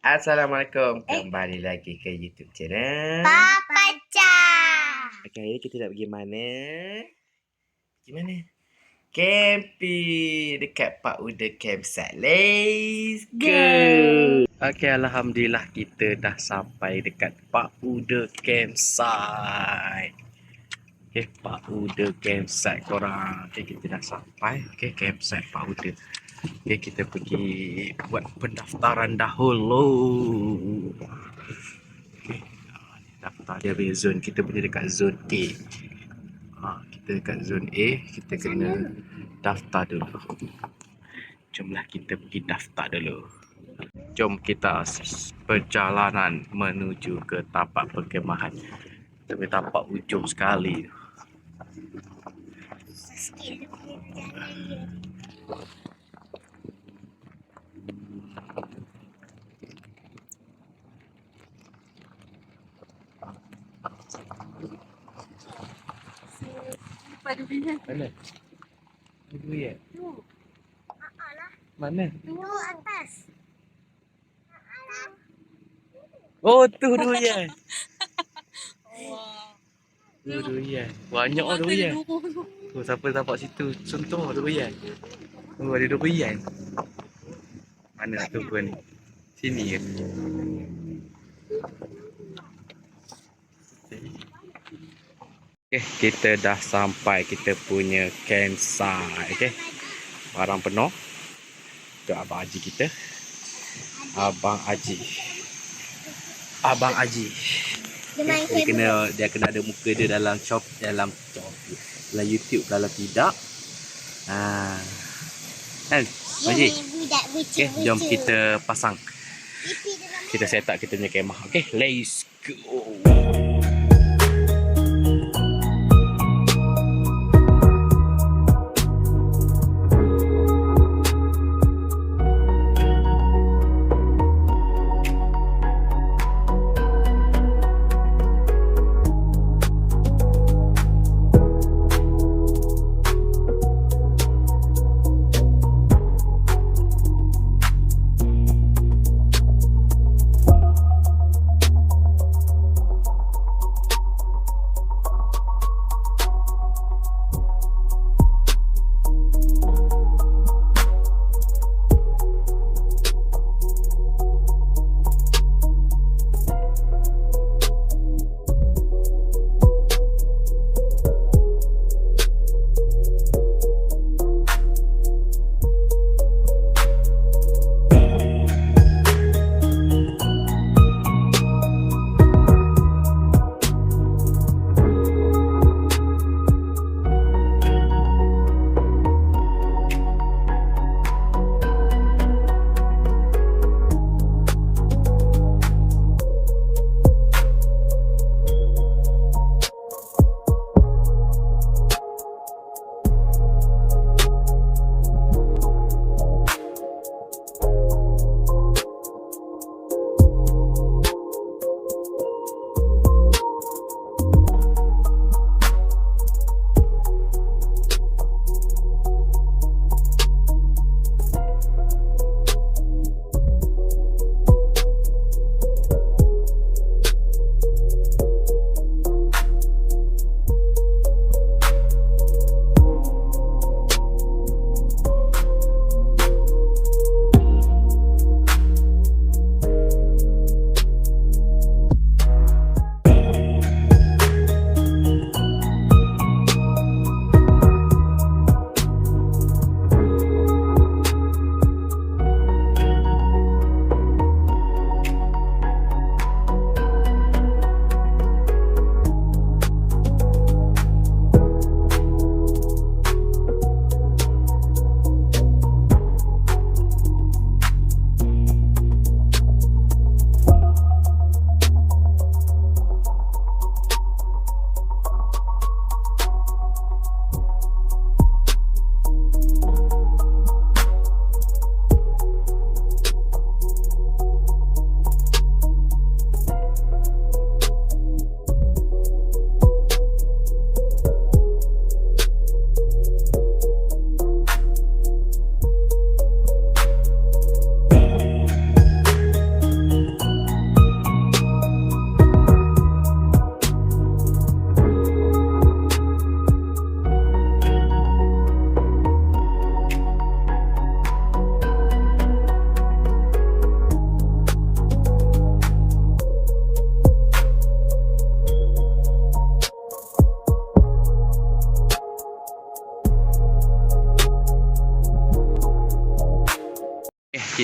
Assalamualaikum. Kembali lagi ke YouTube channel Papa Cha. Okay, hari ni kita nak pergi mana? Pergi mana? Camping dekat Pak Uda Campsite. Let's go. Okay, Alhamdulillah kita dah sampai dekat Pak Uda Campsite. Okay, Pak Uda Campsite korang. Okay, kita dah sampai. Okay, campsite Pak Uda. Okay, kita pergi buat pendaftaran dahulu. Okay, daftar dari zon. Kita punya dekat zon A. Kita dekat zon A. Kita kena daftar dulu. Jomlah kita pergi daftar dulu. Jom kita perjalanan menuju ke tapak perkemahan. Kita punya tapak ujung sekali. Sikit dia punya jalan dia. Mana? Dua ya? Tu. Lah. Mana? Tu atas. Oh, tu durian. Wah. Tu durian. Banyak oh durian. Oh, siapa nampak situ? Contoh durian. Oh, ada durian. Mana tu pun? Sini ke? Okay, kita dah sampai kita punya campsite. Okay. Barang penuh. Itu Abang Haji kita. Abang Haji. Abang Haji. Dia kena ada muka dia dalam dalam YouTube kalau tidak. Kan? Haji. Okay, jom kita pasang. Kita set up kita punya kemah. Okay, let's go.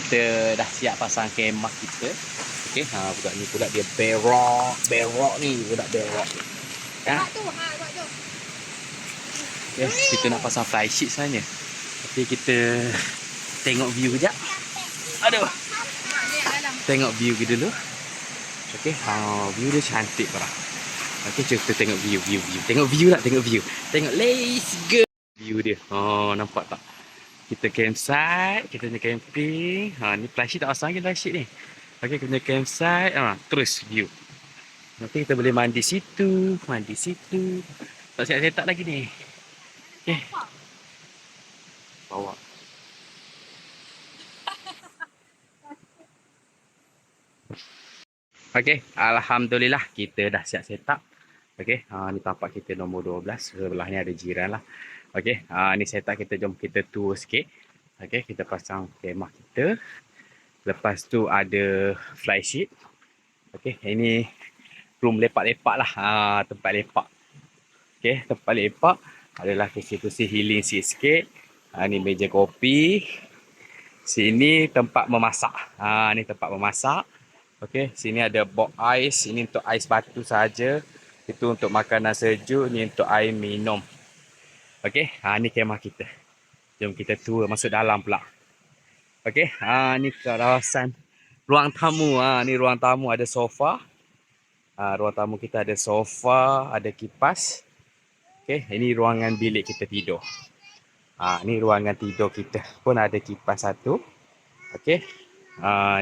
kita dah siap pasang kemah kita. Okey, budak ni pula dia berok ni, budak berok. Ya. Okey, kita nak pasang flysheet sebenarnya. Tapi kita tengok view kejap. Aduh. Tengok view kita dulu. Okey, view dia cantik parah. Okey, jom kita tengok view. Tengok view tak? Tengok view. Tengok, let's go. View dia. Nampak tak? Kita campsite, kita punya camping. Ni flysheet tak pasang lagi flysheet ni. Okey, kita punya campsite. Terus view. Nanti kita boleh mandi situ. Tak siap-siap lagi ni. Okey. Bawa. Okey, alhamdulillah kita dah siap set up. Okey, ni tapak kita nombor 12. Sebelah ni ada jiran lah. Okey, ni set up kita, jom kita tour sikit. Okey, kita pasang kemah kita. Lepas tu ada flysheet. Okey, ini room lepak-lepak lah. Tempat lepak. Okey, tempat lepak adalah kursi-kursi healing sikit. Ni meja kopi. Sini tempat memasak. Ni tempat memasak. Okey, sini ada box ais. Ini untuk ais batu saja. Itu untuk makanan sejuk. Ni untuk air minum. Okey, ni kemah kita. Jom kita tour masuk dalam pula. Okey, ni kawasan ruang tamu. Ni ruang tamu, ada sofa. Ruang tamu kita ada sofa, ada kipas. Okey, ini ruangan bilik kita tidur. Ni ruangan tidur kita. Pun ada kipas satu. Okey,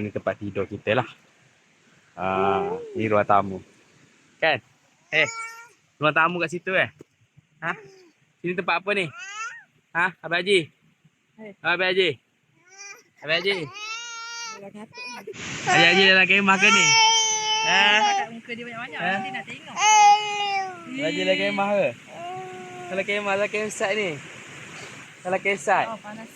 ni tempat tidur kita lah. Ni ruang tamu. Kan? Ruang tamu kat situ Sini tempat apa ni? Abang Haji? Abang Haji? Abang Haji? Abang Haji dalam kemah ke ni? Muka dia banyak-banyak, nanti nak tengok. Abang Haji dalam kemah ke? Dalam kemah, dalam campsite ni? Dalam campsite? Panas.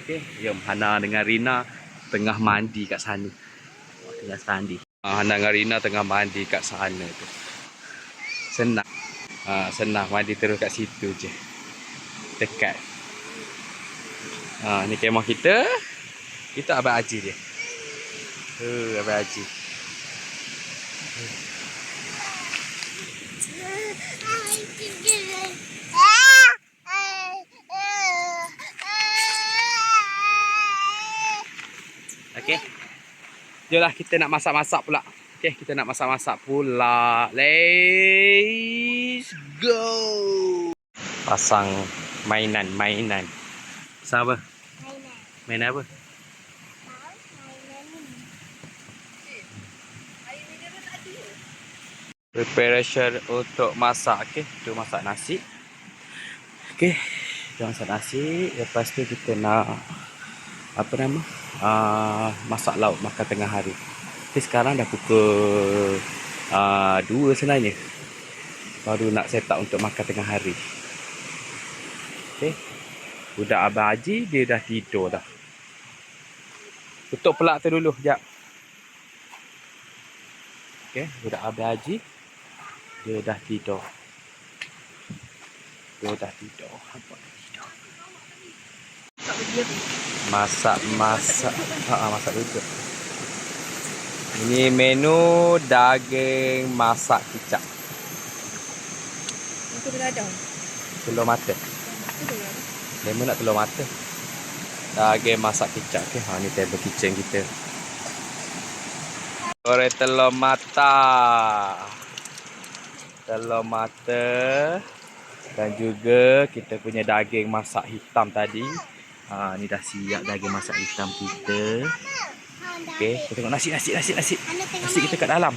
Okey, jom Hana dengan Rina tengah mandi kat sana. Tengah mandi. Hana dengan Rina tengah mandi kat sana tu. Senang. Senang mandi terus kat situ je. Dekat. Ni kemah kita. Kita Abang Haji dia. Abang Haji. Okey. Jomlah kita nak masak-masak pula. Okey, kita nak masak-masak pula. Let's go. Pasang mainan. Pasang apa? Mainan apa? Preparation untuk masak. Okey, kita masak nasi. Okey, kita masak nasi. Lepas tu kita nak masak lauk makan tengah hari. Tapi sekarang dah pukul 2 sebenarnya. Baru nak set up untuk makan tengah hari. Okey. Budak Abang Haji dia dah tidur dah. Tutup pelak tu dulu sekejap. Okey, budak Abang Haji dia dah tidur. Masak duduk. Ini menu daging masak kicap. Itu beladang. Telur mata. Lemon nak telur mata. Daging masak kicap. Okey, ni table kitchen kita. Goreng telur mata. Dan juga kita punya daging masak hitam tadi. Ni dah siap daging masak hitam kita. Okey, kita tengok nasi. Nasi kita kat dalam.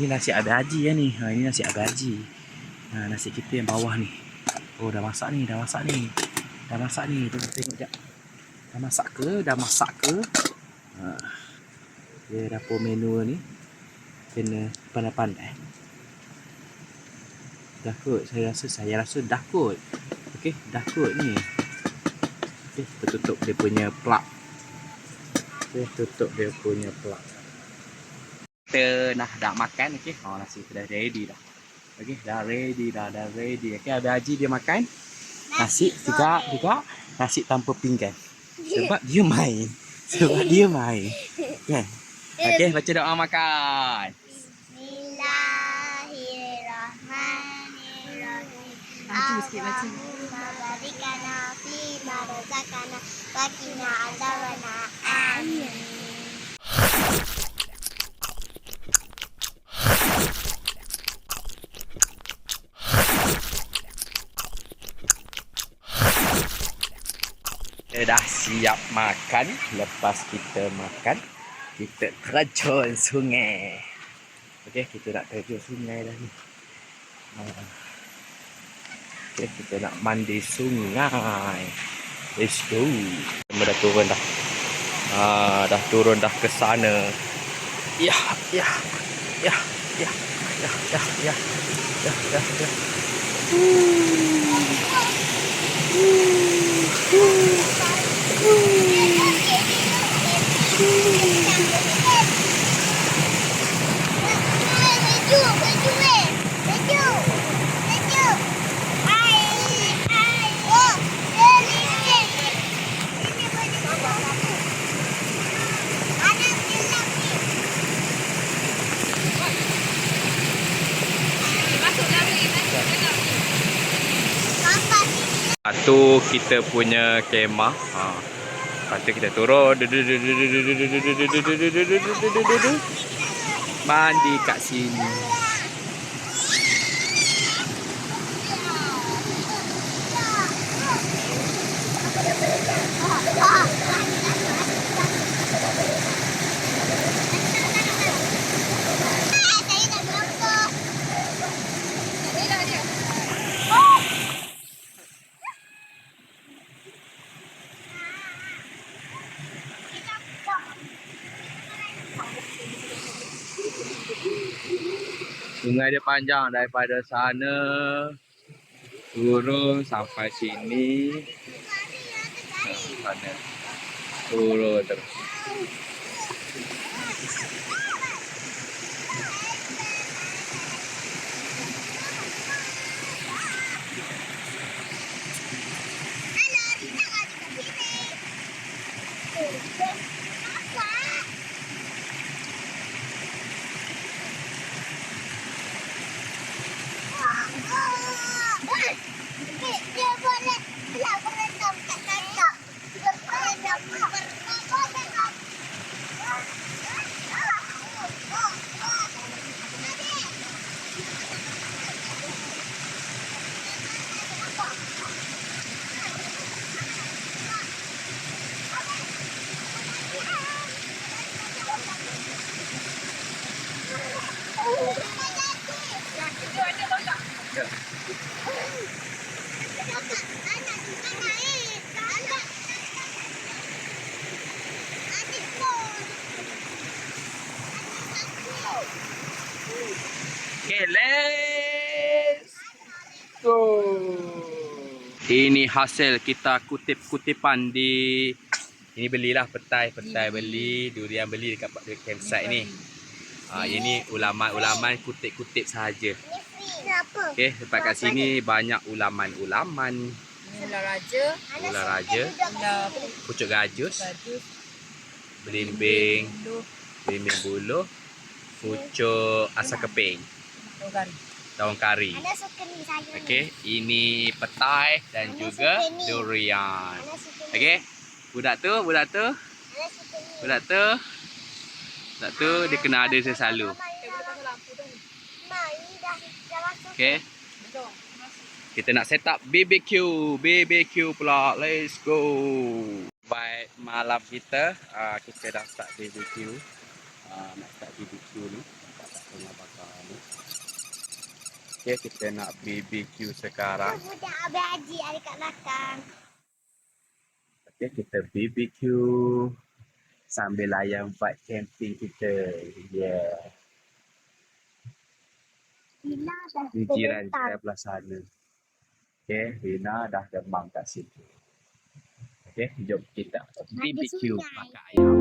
Ni nasi Abang Haji ni. Ini nasi Abang Haji. Nasi kita yang bawah ni. Oh, dah masak ni. Jom tengok jap. Dah masak ke? Dia dapur menu ni kena pandai-pandai. Dah kot, saya rasa dah kot. Okey, dah kot ni. Okey, kita tutup dia punya plug. Kita dah makan. Okey, nasi kita dah ready dah. Okey, dah ready. Okey, Abang Haji dia makan. Nasi juga nasi tanpa pinggan. Sebab dia main. Sebab dia main. Kan? Okey, baca doa makan. Bismillahirrahmanirrahim. Baca sikit, baca. Allahumma barikana fi ma razaqana wa qina adzabannar. Amin. Kita dah siap makan. Lepas kita makan, kita terjun sungai. Okey, kita nak terjun sungai dah ni. Okey, kita nak mandi sungai. Let's go. Kita dah turun dah. Dah turun dah ke sana. Ya. Tu kita punya kemah. Lepas tu kita turun. Mandi kat sini. Sungai dia panjang daripada sana turun sampai sini. Sana turun terus. Okay, let's go. Ini hasil kita kutip-kutipan di ini belilah petai beli, durian beli dekat campsite ni. Ini ulaman kutip-kutip sahaja. Okey, tempat kat sini banyak ulaman-ulaman. Ular raja, Pucuk gajus, belimbing buluh, pucuk asam keping, daun kari. Okey, ini petai dan juga durian. Okey, budak tu dia kena ada selalu. Okey. Kita nak set up BBQ pula. Let's go. Baik, malam kita kita dah start BBQ. Nak start BBQ ni. Tengah bakar ni. Okey, kita nak BBQ sekarang. Budak Abang Haji ada kat belakang. Okey, kita BBQ sambil layan vibe camping kita. Yeah. Ni jiran kita belah sana. Okey, Rina dah demam kat situ. Okey, jom kita BBQ makan ayam.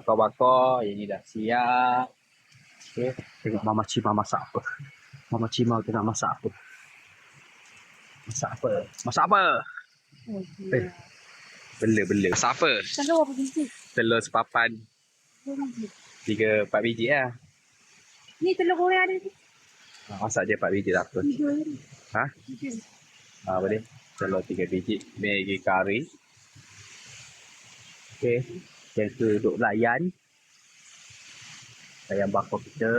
bakar-bakar. Yang ni dah siap. Okay. Tengok Mama Cima masak apa. Mama Cima tengah masak apa. Masak apa? Masak apa? Bela-bela. Masak apa? Telur apa biji? Telur sepapan. 3-4 biji lah. Ni telur goreng ada ni. Masak je 4 biji tak apa. 3 Ha? Boleh. Telur 3 biji. Maggi kari. Okay. Yang tu duk layan. Ayam bakar kita.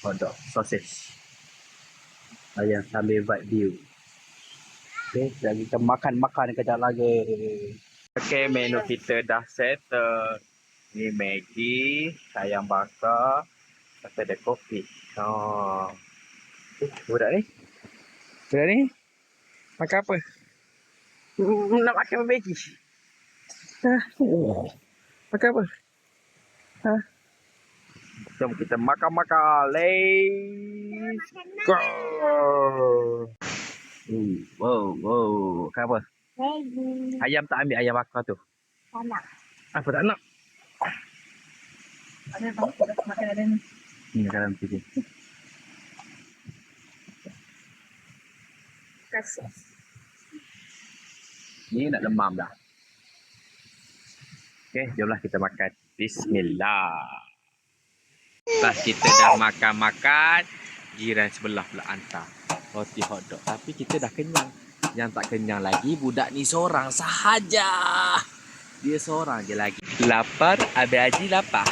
Hotdog. Sausage. Ayam sambil vibe view. Okay. Dan kita makan-makan kejap lagi. Okay. Menu kita dah settle. Ni Maggi. Ayam bakar. Lepas ada kopi. Budak ni? Budak ni? Makan apa? Nak makan Maggi? Makan apa? Jom kita makan-makan. Let's go! Wow. Makan apa? Baby. Ayam tak ambil ayam bakar tu? Anak. Apa tak nak? Ada makan ada ni. Ni dalam tu je. Kasih. Ni nak lemam dah. Okay, jomlah kita makan. Bismillah. Lepas kita dah makan-makan, jiran sebelah pula hantar roti hotdog. Tapi kita dah kenyang. Yang tak kenyang lagi, budak ni seorang sahaja. Dia seorang je lagi. Lapar, Abang Haji lapar.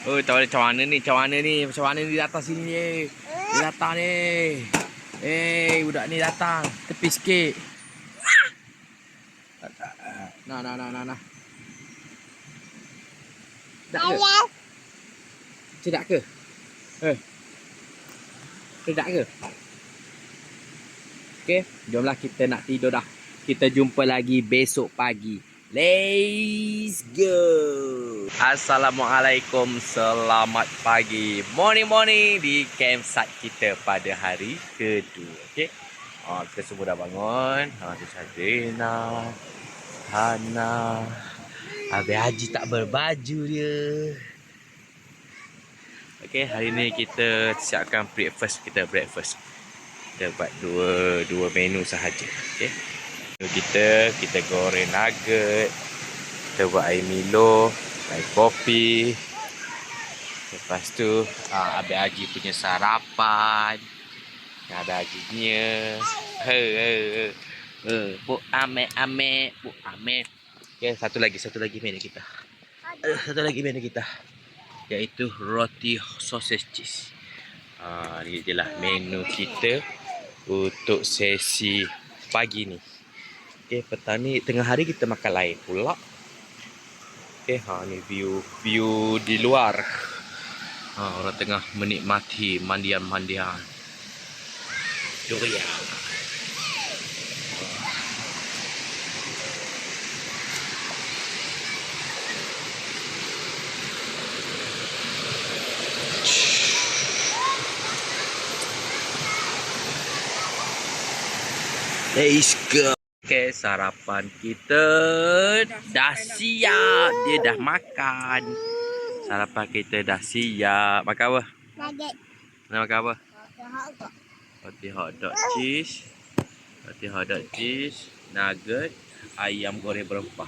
Macam mana ni datang sini ni. Dia datang ni. Budak ni datang. Tepi sikit. Nah. Sedap ke? Sedap ke? Sedap ke? Okay, jomlah kita nak tidur dah. Kita jumpa lagi besok pagi. Let's go. Assalamualaikum. Selamat pagi. Morning di campsite kita pada hari kedua. Okay. Kita semua dah bangun. Tu Sadrina, Hana. Abang Haji tak berbaju dia. Okay, hari ni kita siapkan breakfast. Kita buat dua menu sahaja. Okay. Kita goreng nugget. Kita buat air Milo, air kopi. Lepas tu Abang Haji punya sarapan. Abang Haji punya. Bu Amek. Okay, satu lagi menu kita. Iaitu roti sausage cheese. Ni je lah menu kita untuk sesi pagi ni. Okay, petang ni tengah hari kita makan lain pula. Okay, ni view di luar. Orang tengah menikmati mandian-mandian durian. Let's go. Okay, sarapan kita dah siap. Dia dah makan. Sarapan kita dah siap. Makan apa? Nugget. Nak makan apa? Hotdog. Roti hotdog cheese, nugget, ayam goreng berempah.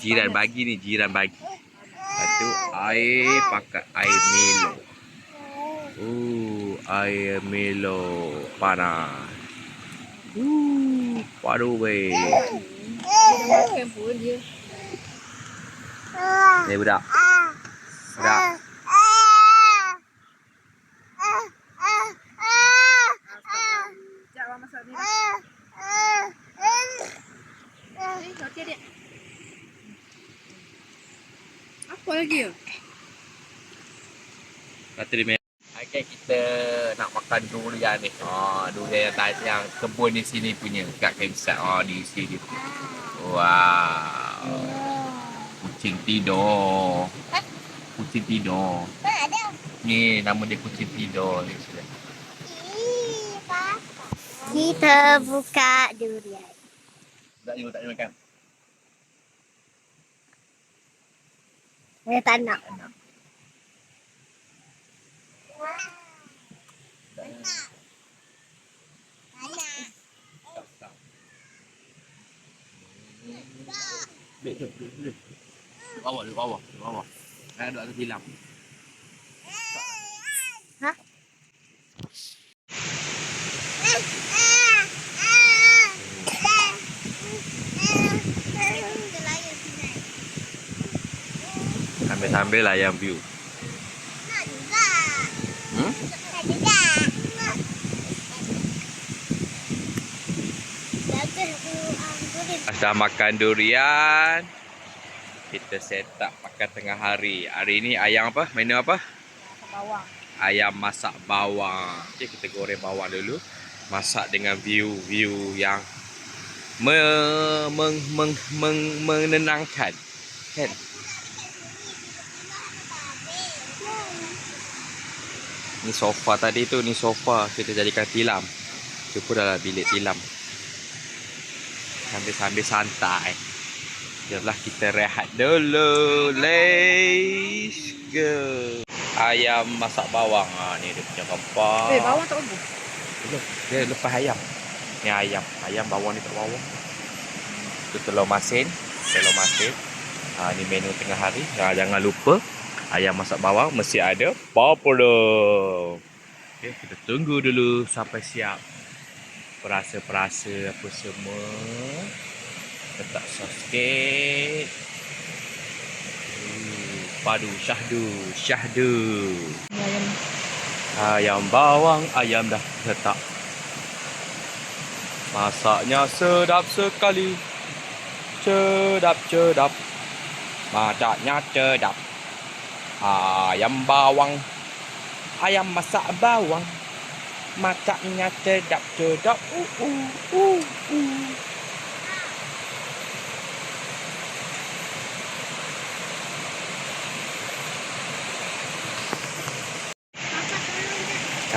Jiran bagi. Lepas tu air pakai air Milo. Air Milo panas. Padu weh. Dia dah makan pun dia. Budak. Sekejap abang masak ni. Roti adik. Apa lagi ya? Kata dia okay, kita nak makan durian ni. Durian yang kebun di sini punya. Kat campsite. Di sini. Wow. Kucing tidur. Ni nama dia kucing tidur. Kita buka durian. Tak ada makan. Saya tak nak. Duduk. Bawah. Saya duduk atas tilam. Hah? Sambil-sambil ayam view. Nak juga. Hmm? Nak juga. Dah makan durian. Kita set up makan tengah hari. Hari ni ayam apa? Menu apa? Bawang. Ayam masak bawang. Okay, kita goreng bawang dulu. Masak dengan view yang menenangkan. Kan? Ni sofa tadi tu, ni sofa kita jadikan tilam. Itu pun adalah bilik tilam. Sambil-sambil santai. Jomlah kita rehat dulu. Let's go. Ayam masak bawang. Ni dia punya rempah. Bawang tak rebus. Belum. Dia lepas ayam. Ni ayam. Ayam bawang ni tak bawang. Itu telur masin. Ni menu tengah hari. Jangan lupa ayam masak bawang mesti ada popcorn. Okay, kita tunggu dulu sampai siap. Perasa-perasa apa semua. Letak sos sikit. Padu syahdu. Ni ayam. Ayam bawang, ayam dah letak. Masaknya sedap sekali. Sedap. Masaknya sedap. Ayam bawang. Ayam masak bawang. Masaknya sedap.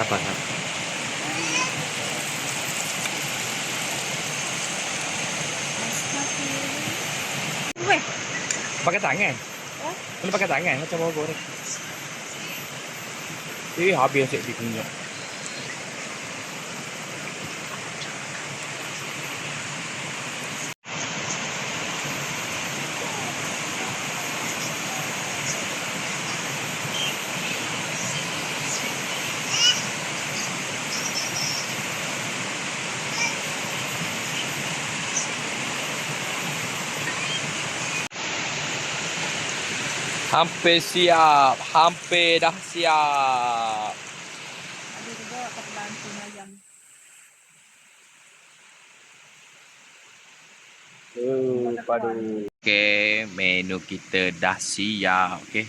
Apa? Weh. Pakai tangan. Boleh pakai tangan macam bawang goreng. Habis asyik dikunyah. Hampir dah siap. Ada juga tak bantu ayam. Padu. Okey, menu kita dah siap. Okey.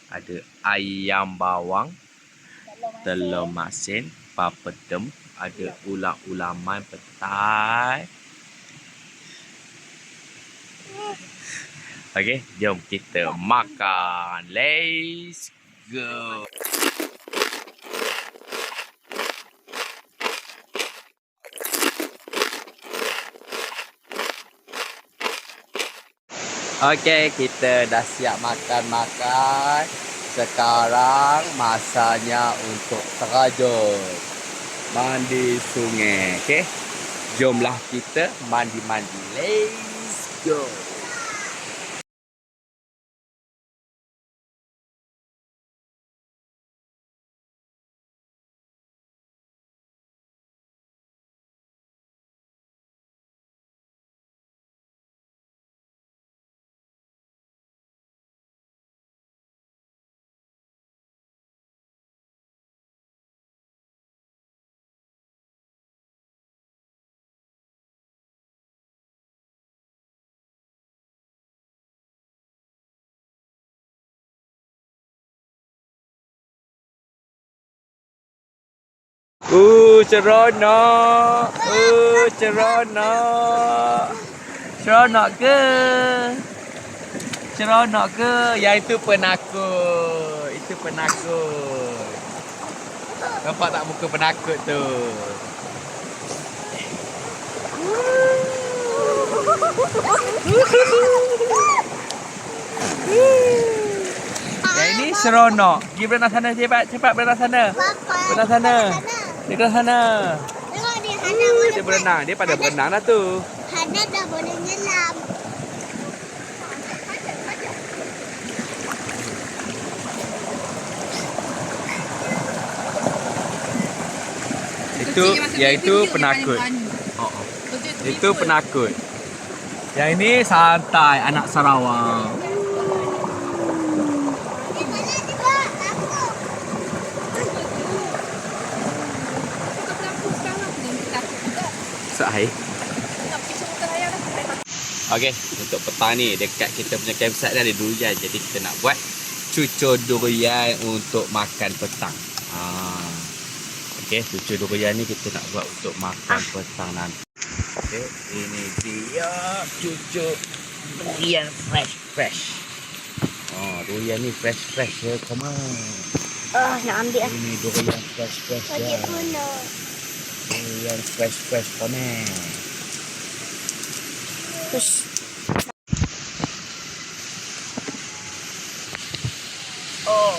Ada ayam bawang, telur masin, papadum, ada ulam-ulaman petai. Okey, jom kita makan. Let's go. Okey, kita dah siap makan-makan. Sekarang masanya untuk terjun. Mandi sungai. Okey. Jomlah kita mandi-mandi. Let's go. Seronok. Seronok. Seronok ke? Seronok ke? Yang itu penakut. Itu penakut. Nampak tak muka penakut tu? Yang ini seronok. Pergi berenang sana cepat. Cepat berenang sana. Berenang sana. Dia ke sana. Tengok ni, Hana boleh Dia berenang. Dia pada berenang dah tu. Hana dah boleh nyelam. Yang itu penakut. Oh. Itu penakut. Yang ini santai, anak Sarawak. Di mana juga? Takut. Sahih. Okey, untuk petang ni dekat kita punya campsite ni ada durian. Jadi kita nak buat cucur durian untuk makan petang. Okey, cucur durian ni kita nak buat untuk makan petang nanti. Okey, ini dia cucur durian fresh. Oh, durian ni fresh ya, come on. Oh, nak ambil lah. Ini durian fresh Bagi ya. puno. Durian fresh come on. Push. Oh.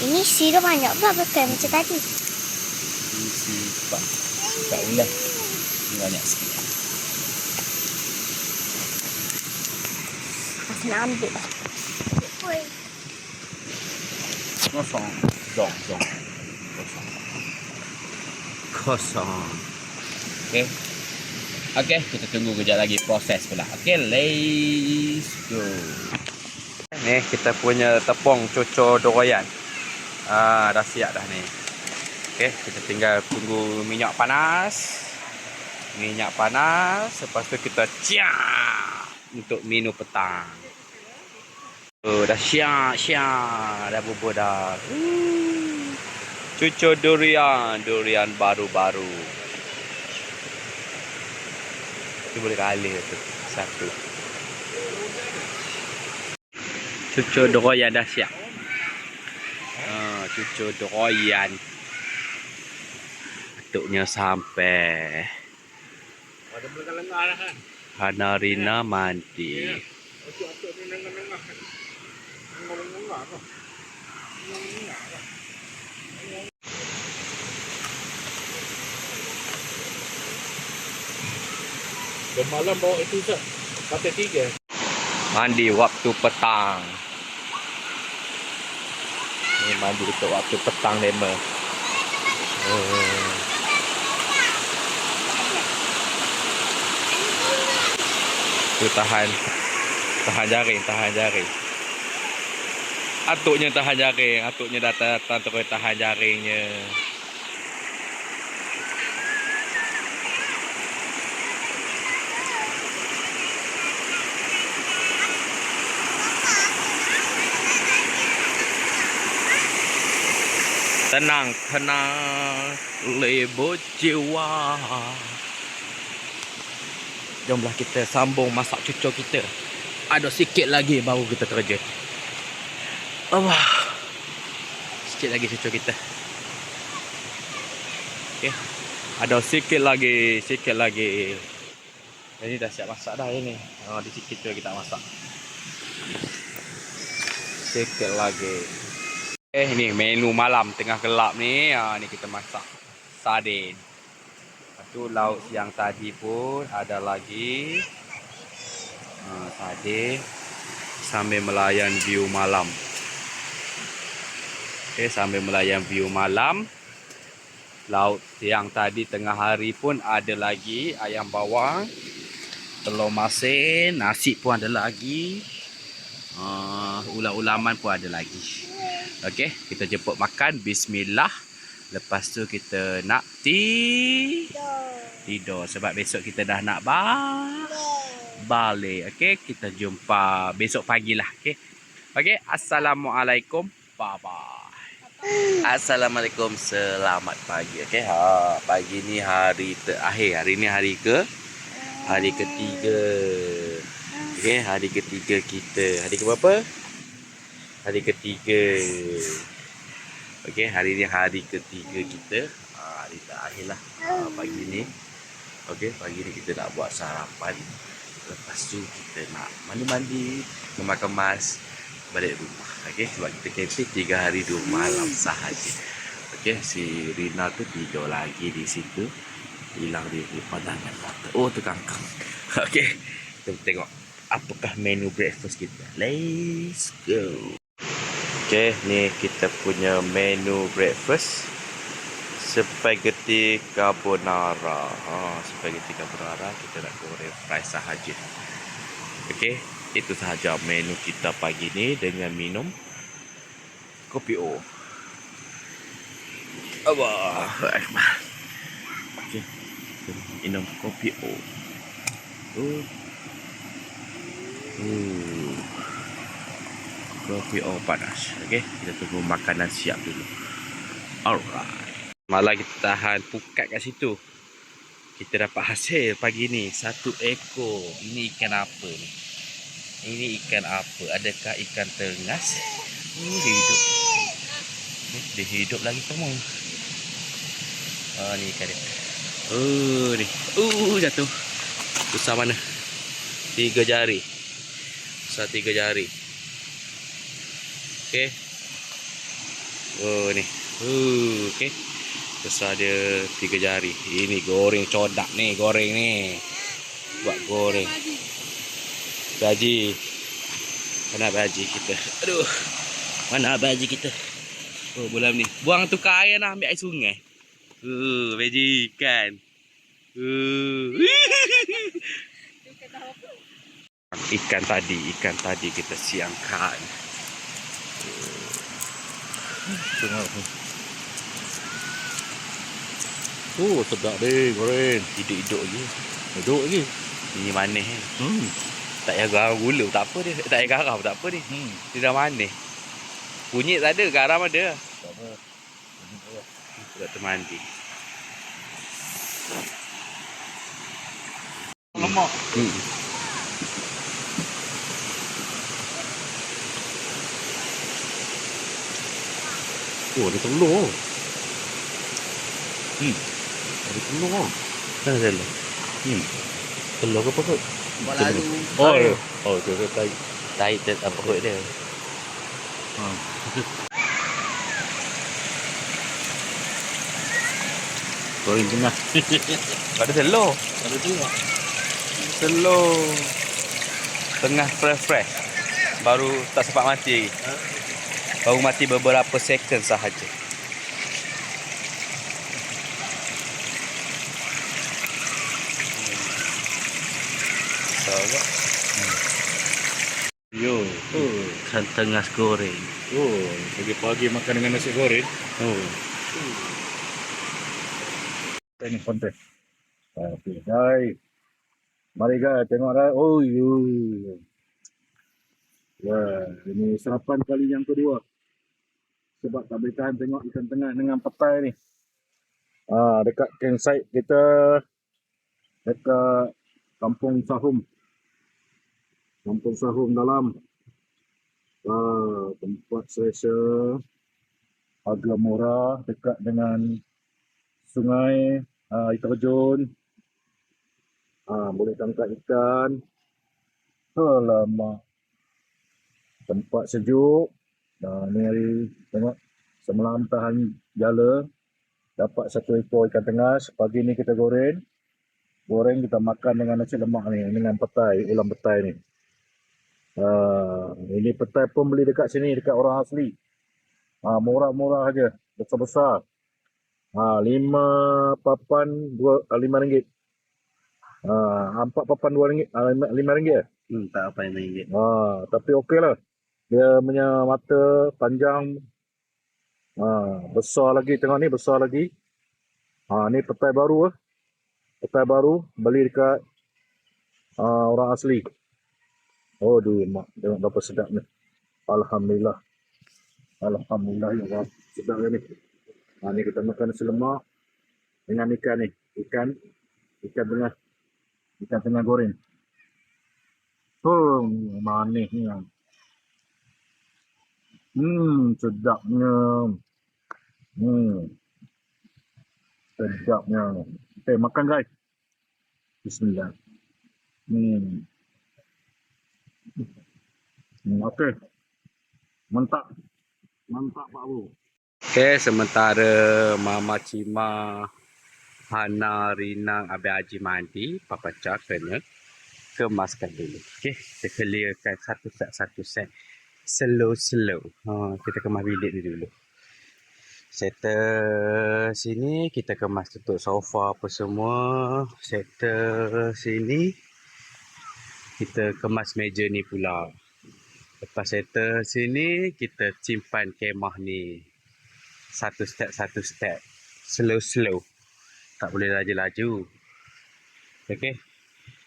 Ini sirup banyak pula bukan macam tadi. Isi tak ulas. Ini banyak sikit. Masih nak ambil. Kosong. Okey, kita tunggu kejap lagi proses pula. Okey, let's go. Ni kita punya tepung cucur durian. Dah siap dah ni. Okey, kita tinggal tunggu minyak panas. Lepas tu kita ciak untuk minum petang. Dah siap. Dah bubur dah. Cucur durian baru-baru. Itu boleh kalah tu. Satu. Cucur durian dah siap. Cucur durian. Atuknya sampai. Hana Rina mandi. Malam bawa itu Ustaz. Pakai 3. Mandi waktu petang. Ni mandi dekat waktu petang lema. Tu tahan jaring. Atuknya tahan jaring. Atuknya datang terus tahan jaringnya. Tenang, lebih jiwa. Jomlah kita sambung masak cucur kita. Ada sikit lagi baru kita kerja. Allah. Sikit lagi cucur kita. Okey. Ada sikit lagi. Ini dah siap masak dah ini. Ada sikit tu kita masak. Sikit lagi. Ni menu malam tengah gelap ni. Ni kita masak sardin. Lepas tu lauk siang tadi pun ada lagi. Sardin sambil melayan view malam. Sambil melayan view malam. Lauk siang tadi tengah hari pun ada lagi. Ayam bawang, telur masin, nasi pun ada lagi. Ulam-ulaman pun ada lagi. Okey, kita jemput makan. Bismillah. Lepas tu kita nak tidur. Sebab besok kita dah nak balik. Okey, kita jumpa besok pagilah. Okey, assalamualaikum. Bye-bye. Assalamualaikum, selamat pagi. Okey, pagi ni hari terakhir. Hari ni hari ketiga. Okey, hari ketiga kita. Hari ke berapa? Hari ketiga. Okey, hari ni hari ketiga kita. hari terakhir lah pagi ni. Okey, pagi ni kita nak buat sarapan. Lepas tu kita nak mandi-mandi, kemas-kemas, balik rumah. Okey, sebab kita camping 3 hari 2 malam sahaja. Okey, si Rina tu tidur lagi di situ. Hilang di pandangan mata. Oh, tu kangkang. Okey, kita tengok apakah menu breakfast kita. Let's go. Okey, ni kita punya menu breakfast. Spaghetti carbonara. Spaghetti carbonara kita nak goreng fry sahaja. Okey, itu sahaja menu kita pagi ni dengan minum kopi O. Allahu Akbar. Okey, minum kopi O. Kopi O panas. Okey, kita tunggu makanan siap dulu. Alright. Malah kita tahan pukat kat situ. Kita dapat hasil pagi ni 1 ekor. Ini ikan apa ni? Ini ikan apa? Adakah ikan tengas? Dia hidup. Dia hidup lagi semua. Ni ikan dia. Ni. Jatuh. Besar mana? 3 jari. Besar 3 jari. Okey. Ni. Okey. Besar dia 3 jari. Ini goreng codak ni, goreng ni. Buat goreng. Baji. Mana baji kita? Aduh. Mana baji kita? Oh, bolam ni. Buang tukar air nak ambil air sungai. Baji ikan. Ikan tadi kita siangkan. Tengok ni. Sedap deh goreng. Hidup-hidup lagi. Hidup lagi. Ini manis ni. Tak payah garam gula, tak apa dia. Tak payah garam, tak apa dia. Dia dah manis. Kunyit tak ada, garam ada. Tak apa. Tak termandi. Lemak. Ada telur. Ada telur. Mana telur? Telur ke apa kot? Buat lalu. Tu tai. Tai apa kot dia. Goreng tengah. Ada telur. Ada telur. Telur. Tengah fresh. Baru tak sempat mati lagi. Baru mati beberapa second sahaja. Besar. Yo. Ikan tengah goreng. Pagi-pagi makan dengan nasi goreng. Ini konten. Okey, guys. Mari guys, tengok dah. Wah, ini sarapan kali yang kedua. Sebab tak boleh tahan tengok ikan tengah dengan petai ni. Dekat campsite kita dekat Kampung Sahum. Kampung Sahum dalam. Tempat selesa, harga murah, dekat dengan sungai, air terjun. Boleh tangkap ikan. Alamak. Tempat sejuk. Ni hari tengok semalam tahan jala. Dapat 1 ekor ikan tengas. Pagi ni kita goreng. Kita makan dengan nasi lemak ni, dengan petai, ulam petai ni. Ini petai pun beli dekat sini, dekat orang asli. Murah-murah aja, besar-besar. 5 papan RM5. 4 papan RM2, RM5. Tak apa yang ringgit. Tapi okey lah. Dia punya mata panjang. Besar lagi, tengok ni besar lagi. Ni petai baru. Petai baru, beli dekat orang asli. Mak, tengok berapa sedap ni. Alhamdulillah. Alhamdulillah ya Allah. Sedap ni. Ni kita makan nasi lemak dengan ikan ni. Ikan tengah goreng. Manisnya. Sedapnya. Sedapnya. Makan guys. Bismillah. Okey. Mantap. Mantap Pak Abu. Okey, sementara Mama Cima, Hana, Rinang, Abang Haji mandi, Papa Cak kena kemaskan dulu. Okey, kita clearkan satu set. Slow. Kita kemas bilik ni dulu. Settle sini, kita kemas tutup sofa apa semua. Settle sini, kita kemas meja ni pula. Lepas settle sini, kita simpan kemah ni. Satu step. Slow. Tak boleh laju-laju. Okey.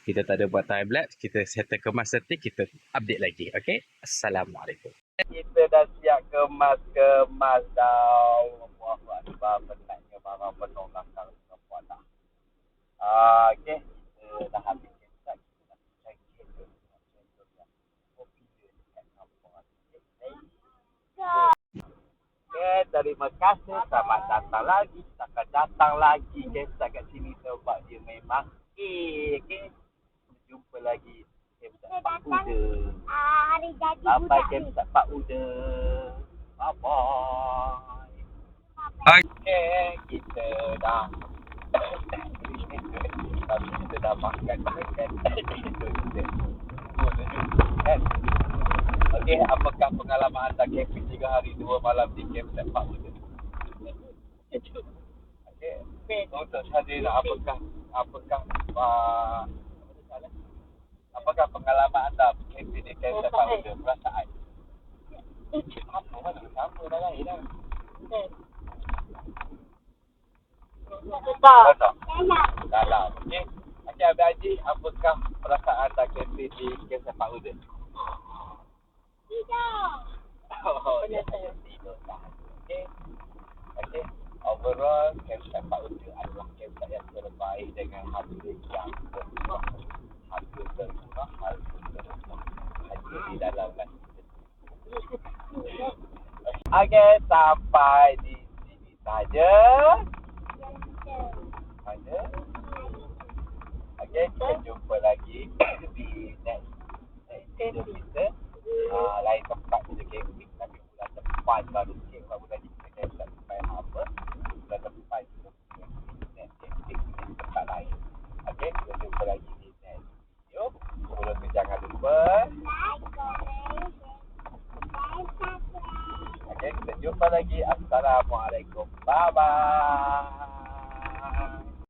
Kita tak ada buat time lapse. Kita settle kemas setik. Kita update lagi. Okey. Assalamualaikum. Kita dah siap kemas dah. Allahu Akbar. Penatnya barang penuh langkang semua dah. Okey. Kita dah habis. Terima kasih, selamat datang lagi. Kita akan datang lagi Kemsat kat sini sebab dia memang okey. Jumpa lagi Kemsat Pak Uda. Hari jadi Sampai Kemsat Pak Uda. Bye-bye. Okey, kita dah kita dah makan kan. Okey, apakah pengalaman anda camping 3 hari 2 malam di Kemsat Pak Uda? Okey, untuk Syazina, apakah pengalaman anda camping di Kemsat Pak Uda? Perasaan? Apa mana sama dah lain dah. Betul. Dalam. Okey. Okey, Abang Haji, apakah perasaan anda camping di Kemsat Pak Uda? Oh, ya, saya tidur dah. Okey. Overall, Kemsat Pak Uda adalah Kemsat yang terbaik dengan harga yang termurah. Harga termurah. Haji di dalam kan. Okey, sampai di sini saja. Okey, kita jumpa lagi di next video kita. Lain tempat kita camping, tapi bulan depan baru sikit baru lagi kita camping sampai Harbour. Bulan depan kita camping di tempat lain. Okey, kita jumpa lagi di next video. Sebelum tu jangan lupa okey, kita jumpa lagi. Assalamualaikum. Bye-bye.